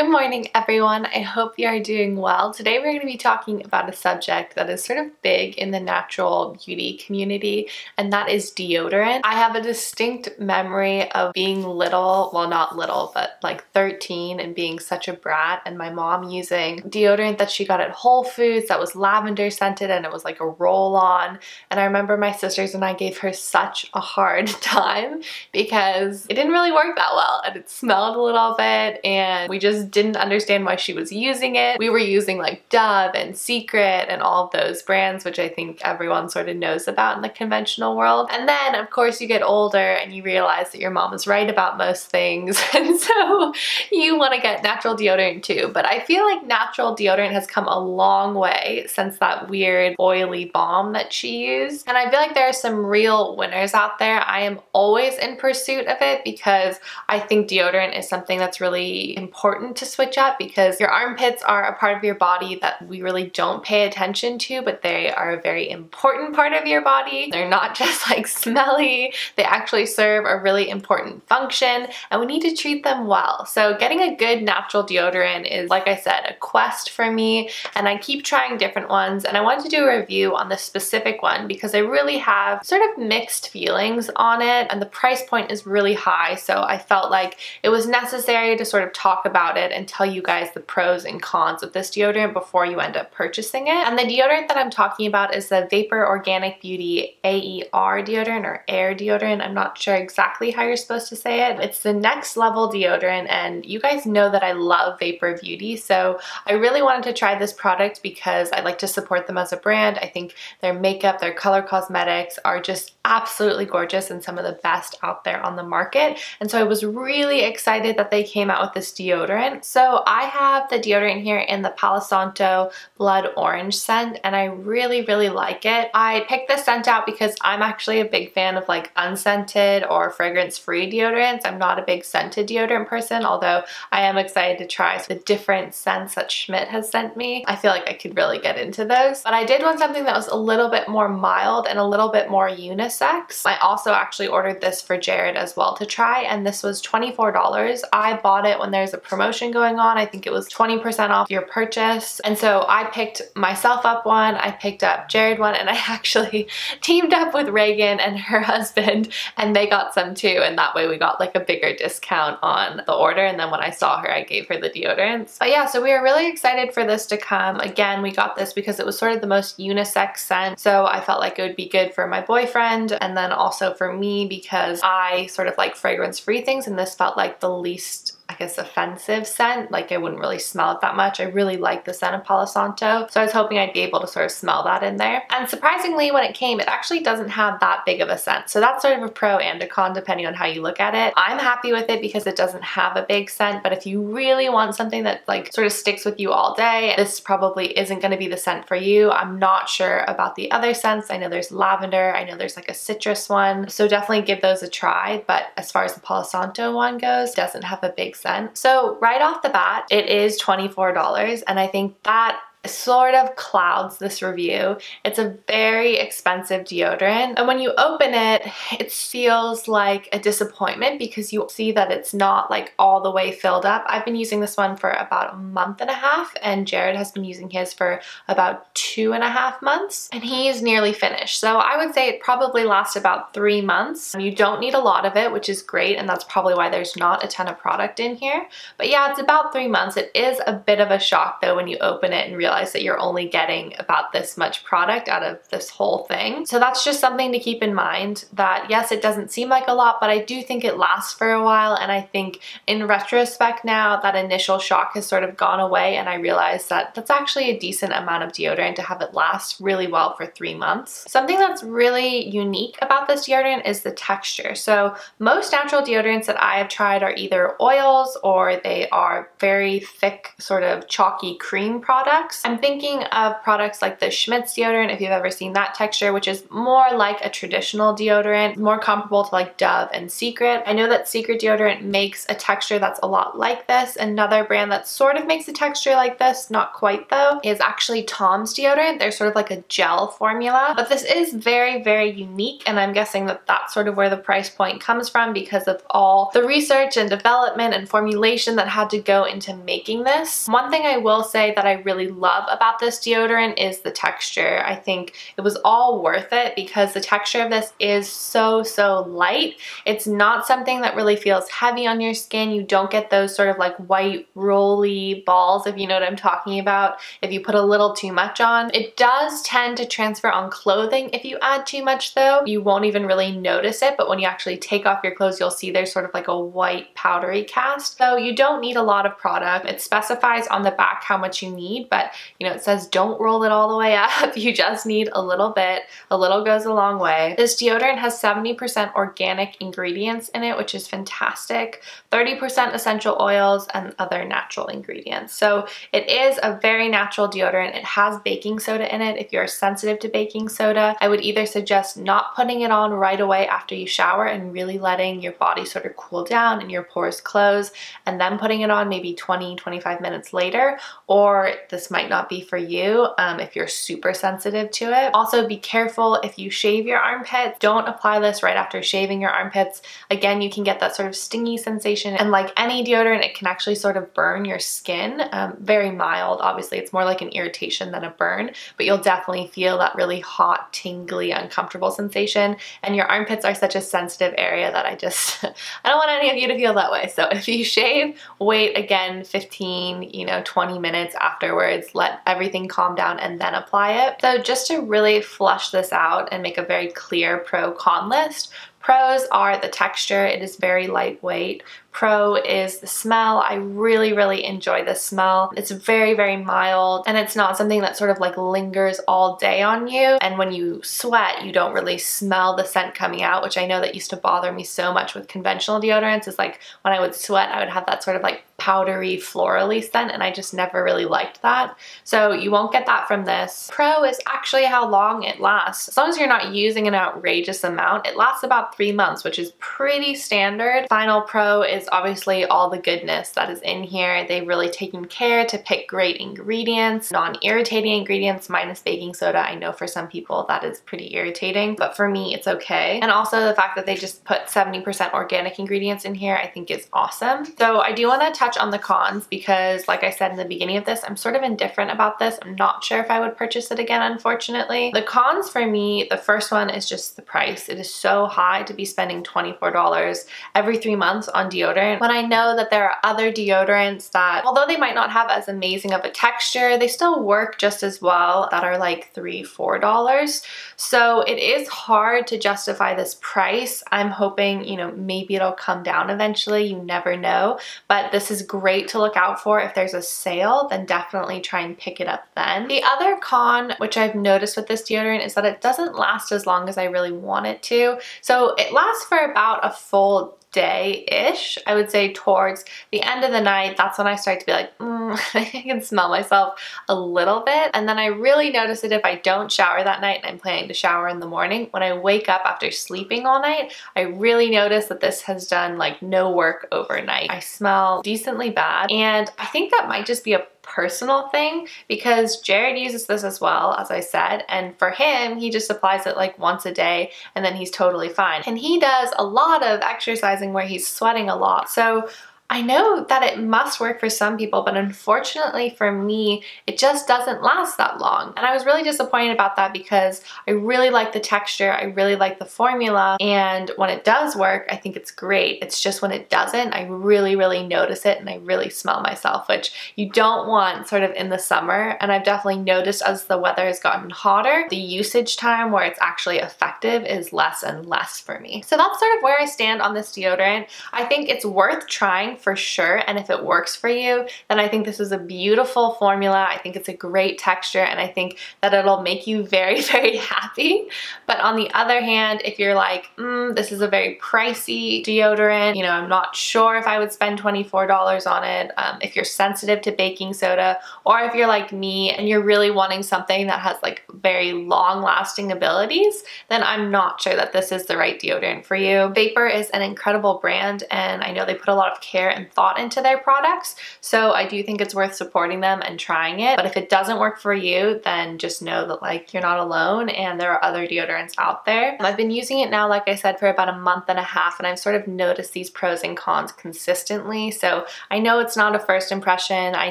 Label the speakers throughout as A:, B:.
A: Good morning, everyone. I hope you are doing well. Today we're going to be talking about a subject that is sort of big in the natural beauty community, and that is deodorant. I have a distinct memory of being little, well not little, but like 13 and being such a brat, and my mom using deodorant that she got at Whole Foods that was lavender scented and it was like a roll-on. And I remember my sisters and I gave her such a hard time because it didn't really work that well and it smelled a little bit and we just didn't understand why she was using it. We were using like Dove and Secret and all of those brands, which I think everyone sort of knows about in the conventional world. And then of course you get older and you realize that your mom is right about most things and so you want to get natural deodorant too. But I feel like natural deodorant has come a long way since that weird oily balm that she used. And I feel like there are some real winners out there. I am always in pursuit of it because I think deodorant is something that's really important to switch up because your armpits are a part of your body that we really don't pay attention to, but they are a very important part of your body. They're not just like smelly, they actually serve a really important function and we need to treat them well. So getting a good natural deodorant is, like I said, a quest for me, and I keep trying different ones, and I wanted to do a review on this specific one because I really have sort of mixed feelings on it and the price point is really high, so I felt like it was necessary to sort of talk about it and tell you guys the pros and cons of this deodorant before you end up purchasing it. And the deodorant that I'm talking about is the Vapor Organic Beauty AER deodorant or Air deodorant. I'm not sure exactly how you're supposed to say it. It's the next level deodorant, and you guys know that I love Vapor Beauty, so I really wanted to try this product because I like to support them as a brand. I think their makeup, their color cosmetics are just absolutely gorgeous and some of the best out there on the market. And so I was really excited that they came out with this deodorant. So I have the deodorant here in the Palo Santo Blood Orange scent, and I really like it. I picked this scent out because I'm actually a big fan of like unscented or fragrance-free deodorants. I'm not a big scented deodorant person, although I am excited to try the different scents that Schmidt has sent me. I feel like I could really get into those. But I did want something that was a little bit more mild and a little bit more unisex. I also actually ordered this for Jared as well to try, and this was $24. I bought it when there's a promotion going on. I think it was 20% off your purchase. And so I picked myself up one, I picked up Jared one, and I actually teamed up with Reagan and her husband and they got some too, and that way we got like a bigger discount on the order, and then when I saw her I gave her the deodorants. But yeah, so we are really excited for this to come. Again, we got this because it was sort of the most unisex scent, so I felt like it would be good for my boyfriend and then also for me because I sort of like fragrance-free things, and this felt like the least, I guess, offensive scent. Like I wouldn't really smell it that much. I really like the scent of Palo Santo, so I was hoping I'd be able to sort of smell that in there. And surprisingly, when it came, it actually doesn't have that big of a scent. So that's sort of a pro and a con depending on how you look at it. I'm happy with it because it doesn't have a big scent, but if you really want something that like sort of sticks with you all day, this probably isn't going to be the scent for you. I'm not sure about the other scents. I know there's lavender, I know there's like a citrus one, so definitely give those a try. But as far as the Palo Santo one goes, it doesn't have a big scent. So right off the bat, it is $24, and I think that sort of clouds this review. It's a very expensive deodorant, and when you open it, it feels like a disappointment because you see that it's not like all the way filled up. I've been using this one for about a month and a half, and Jared has been using his for about 2.5 months, and he's nearly finished. So I would say it probably lasts about 3 months. You don't need a lot of it, which is great, and that's probably why there's not a ton of product in here. But yeah, it's about 3 months. It is a bit of a shock though when you open it and realize that you're only getting about this much product out of this whole thing. So that's just something to keep in mind, that yes, it doesn't seem like a lot, but I do think it lasts for a while, and I think in retrospect now that initial shock has sort of gone away, and I realize that that's actually a decent amount of deodorant to have it last really well for 3 months. Something that's really unique about this deodorant is the texture. So most natural deodorants that I have tried are either oils or they are very thick sort of chalky cream products. products. I'm thinking of products like the Schmidt's deodorant, if you've ever seen that texture, which is more like a traditional deodorant, more comparable to like Dove and Secret. I know that Secret deodorant makes a texture that's a lot like this. Another brand that sort of makes a texture like this, not quite though, is actually Tom's deodorant. They're sort of like a gel formula, but this is very, very unique, and I'm guessing that that's sort of where the price point comes from because of all the research and development and formulation that had to go into making this. One thing I will say that I really love about this deodorant is the texture. I think it was all worth it because the texture of this is so light. It's not something that really feels heavy on your skin. You don't get those sort of like white rolly balls, if you know what I'm talking about, if you put a little too much on. It does tend to transfer on clothing if you add too much though. You won't even really notice it, but when you actually take off your clothes, you'll see there's sort of like a white powdery cast. So you don't need a lot of product. It specifies on the back how much you need, but you know, it says don't roll it all the way up. You just need a little bit. A little goes a long way. This deodorant has 70% organic ingredients in it, which is fantastic. 30% essential oils and other natural ingredients. So it is a very natural deodorant. It has baking soda in it. If you're sensitive to baking soda, I would either suggest not putting it on right away after you shower and really letting your body sort of cool down and your pores close, and then putting it on maybe 20-25 minutes later, or this might not be for you if you're super sensitive to it. Also, be careful if you shave your armpits. Don't apply this right after shaving your armpits. Again, you can get that sort of stingy sensation, and like any deodorant, it can actually sort of burn your skin. Very mild, obviously. It's more like an irritation than a burn, but you'll definitely feel that really hot, tingly, uncomfortable sensation, and your armpits are such a sensitive area that I don't want any of you to feel that way. So if you shave, wait again 15, 20 minutes afterwards, let everything calm down and then apply it. So just to really flush this out and make a very clear pro-con list, pros are the texture. It is very lightweight. Pro is the smell. I really enjoy the smell. It's very mild, and it's not something that sort of like lingers all day on you. And when you sweat, you don't really smell the scent coming out, which I know that used to bother me so much with conventional deodorants. Is like when I would sweat, I would have that sort of like powdery florally scent, and I just never really liked that. So you won't get that from this. Pro is actually how long it lasts. As long as you're not using an outrageous amount, it lasts about 3 months, which is pretty standard. Final Pro is obviously all the goodness that is in here. They've really taken care to pick great ingredients, non-irritating ingredients minus baking soda. I know for some people that is pretty irritating, but for me it's okay. And also the fact that they just put 70% organic ingredients in here I think is awesome. So I do want to touch on the cons because, like I said in the beginning of this, I'm sort of indifferent about this. I'm not sure if I would purchase it again, unfortunately. The cons for me, the first one is just the price. It is so high to be spending $24 every 3 months on deodorant when I know that there are other deodorants that, although they might not have as amazing of a texture, they still work just as well, that are like $3-4. So it is hard to justify this price. I'm hoping, maybe it'll come down eventually. You never know, but this is great to look out for. If there's a sale, then definitely try and pick it up then. The other con, which I've noticed with this deodorant, is that it doesn't last as long as I really want it to. So it lasts for about a full day-ish. I would say towards the end of the night, that's when I start to be like, I can smell myself a little bit. And then I really notice it if I don't shower that night and I'm planning to shower in the morning. When I wake up after sleeping all night, I really notice that this has done like no work overnight. I smell decently bad, and I think that might just be a personal thing because Jared uses this as well, as I said, and for him, he just applies it like once a day and then he's totally fine. And he does a lot of exercising where he's sweating a lot. So I know that it must work for some people, but unfortunately for me, it just doesn't last that long. And I was really disappointed about that because I really like the texture, I really like the formula, and when it does work, I think it's great. It's just when it doesn't, I really notice it and I really smell myself, which you don't want sort of in the summer. And I've definitely noticed as the weather has gotten hotter, the usage time where it's actually effective is less and less for me. So that's sort of where I stand on this deodorant. I think it's worth trying for sure, and if it works for you, then I think this is a beautiful formula. I think it's a great texture, and I think that it'll make you very, very happy. But on the other hand, if you're like, this is a very pricey deodorant, you know, I'm not sure if I would spend $24 on it, if you're sensitive to baking soda, or if you're like me and you're really wanting something that has like very long lasting abilities, then I'm not sure that this is the right deodorant for you. Vapor is an incredible brand, and I know they put a lot of care and thought into their products, so I do think it's worth supporting them and trying it. But if it doesn't work for you, then just know that like you're not alone and there are other deodorants out there. I've been using it now, like I said, for about a month and a half, and I've sort of noticed these pros and cons consistently. So I know it's not a first impression. I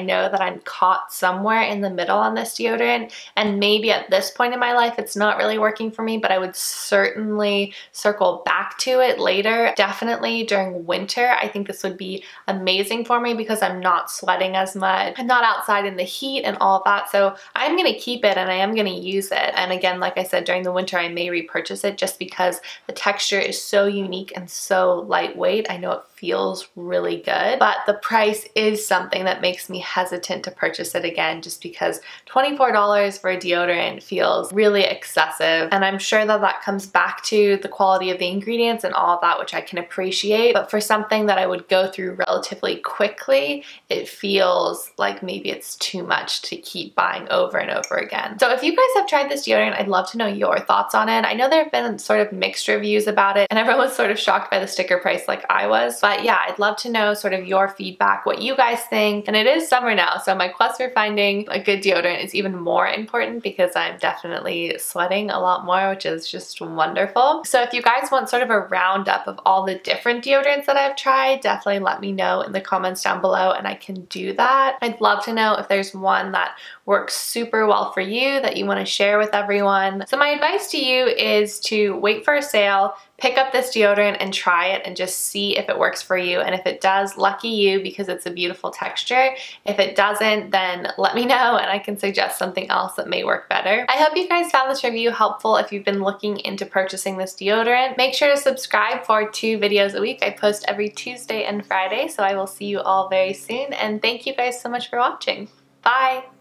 A: know that I'm caught somewhere in the middle on this deodorant, and maybe at this point in my life it's not really working for me, but I would certainly circle back to it later. Definitely during winter, I think this would be amazing for me because I'm not sweating as much. I'm not outside in the heat and all of that, so I'm gonna keep it and I am gonna use it. And again, like I said, during the winter I may repurchase it just because the texture is so unique and so lightweight. I know it feels really good, but the price is something that makes me hesitant to purchase it again, just because $24 for a deodorant feels really excessive. And I'm sure that that comes back to the quality of the ingredients and all of that, which I can appreciate. But for something that I would go through relatively quickly, it feels like maybe it's too much to keep buying over and over again. So if you guys have tried this deodorant, I'd love to know your thoughts on it. I know there have been sort of mixed reviews about it, and everyone was sort of shocked by the sticker price like I was. But yeah, I'd love to know sort of your feedback, what you guys think. And it is summer now, so my quest for finding a good deodorant is even more important because I'm definitely sweating a lot more, which is just wonderful. So if you guys want sort of a roundup of all the different deodorants that I've tried, definitely let me know in the comments down below and I can do that. I'd love to know if there's one that works super well for you that you want to share with everyone. So my advice to you is to wait for a sale, pick up this deodorant and try it and just see if it works for you. And if it does, lucky you because it's a beautiful texture. If it doesn't, then let me know and I can suggest something else that may work better. I hope you guys found this review helpful if you've been looking into purchasing this deodorant. Make sure to subscribe for 2 videos a week. I post every Tuesday and Friday, so I will see you all very soon. And thank you guys so much for watching. Bye!